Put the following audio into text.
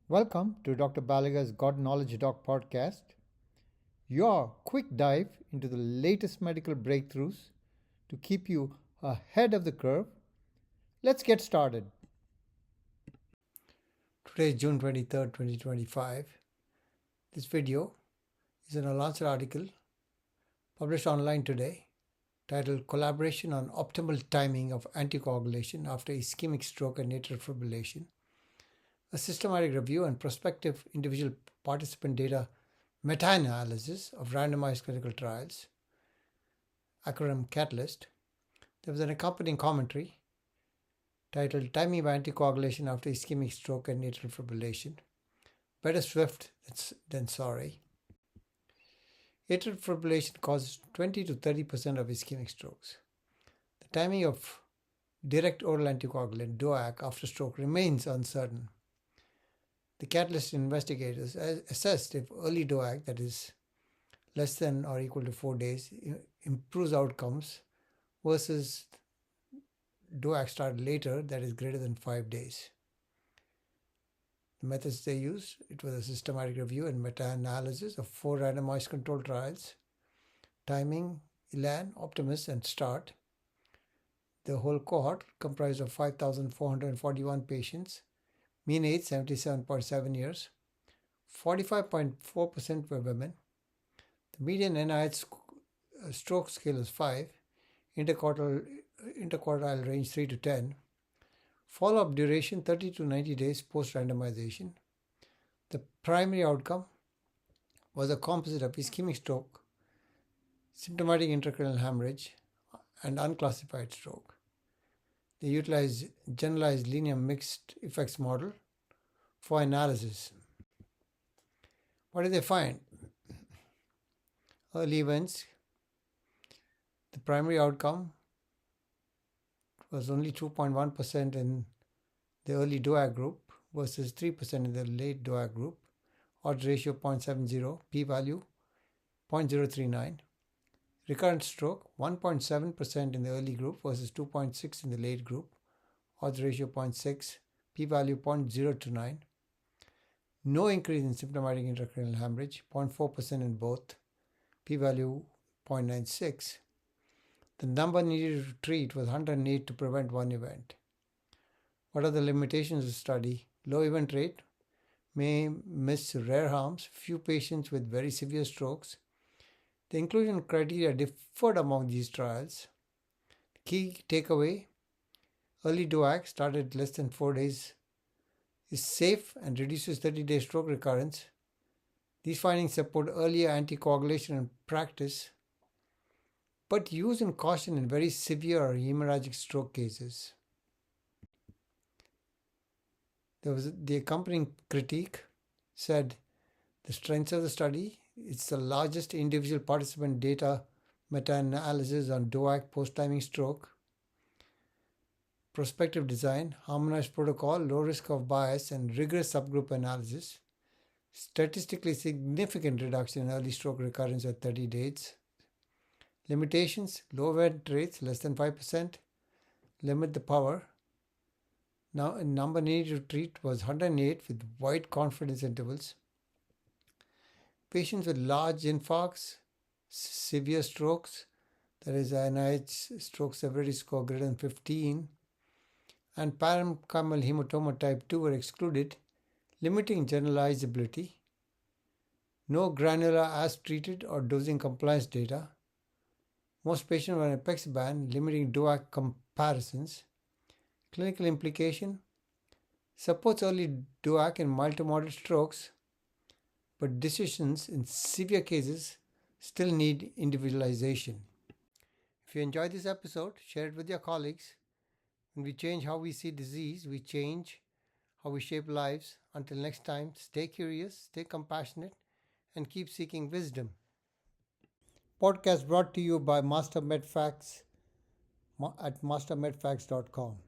Welcome to Dr. Balaga's God Knowledge Doc podcast, your quick dive into the latest medical breakthroughs to keep you ahead of the curve. Let's get started. Today is June 23rd, 2025. This video is an Lancet article published online today titled Collaboration on Optimal Timing of Anticoagulation After Ischemic Stroke and Atrial Fibrillation. A systematic review and prospective individual participant data meta-analysis of randomized clinical trials, acronym CATALYST. There was an accompanying commentary titled Timing of Anticoagulation After Ischemic Stroke and Atrial Fibrillation. Better swift than sorry. Atrial fibrillation causes 20 to 30% of ischemic strokes. The timing of direct oral anticoagulant DOAC after stroke remains uncertain. The CATALYST investigators assessed if early DOAC, that is less than or equal to 4 days, improves outcomes versus DOAC started later, that is greater than 5 days. The methods they used, it was a systematic review and meta-analysis of 4 randomized controlled trials, timing, ELAN, Optimus, and START. The whole cohort comprised of 5,441 patients. Mean age 77.7 years, 45.4% were women. The median NIH stroke scale is 5, interquartile range 3 to 10. Follow-up duration 30 to 90 days post-randomization. The primary outcome was a composite of ischemic stroke, symptomatic intracranial hemorrhage, and unclassified stroke. They utilized generalized linear mixed effects model for analysis. What did they find? Early events. The primary outcome was only 2.1% in the early DOAC group versus 3% in the late DOAC group. Odds ratio 0.70, p-value 0.039. Recurrent stroke, 1.7% in the early group versus 2.6% in the late group. Odds ratio 0.6, p-value 0.029. No increase in symptomatic intracranial hemorrhage, 0.4% in both. P-value 0.96. The number needed to treat was 108 to prevent one event. What are the limitations of the study? Low event rate, may miss rare harms, few patients with very severe strokes. The inclusion criteria differed among these trials. The key takeaway, early DOAC started less than 4 days is safe and reduces 30-day stroke recurrence. These findings support earlier anticoagulation in practice, but use in caution in very severe hemorrhagic stroke cases. There was the accompanying critique said the strengths of the study. It's the largest individual participant data meta-analysis on DOAC post-timing stroke. Prospective design, harmonized protocol, low risk of bias, and rigorous subgroup analysis. Statistically significant reduction in early stroke recurrence at 30 days. Limitations, low event rates, less than 5%. Limit the power. Now, a number needed to treat was 108 with wide confidence intervals. Patients with large infarcts, severe strokes, that is NIH stroke severity score greater than 15, and parenchymal hematoma type 2 were excluded, limiting generalizability. No granular as treated or dosing compliance data. Most patients were on apexaban, limiting DOAC comparisons. Clinical implication supports early DOAC in mild to moderate strokes, but decisions in severe cases still need individualization. If you enjoyed this episode, share it with your colleagues. When we change how we see disease, we change how we shape lives. Until next time, stay curious, stay compassionate, and keep seeking wisdom. Podcast brought to you by Master MedFacts at mastermedfacts.com.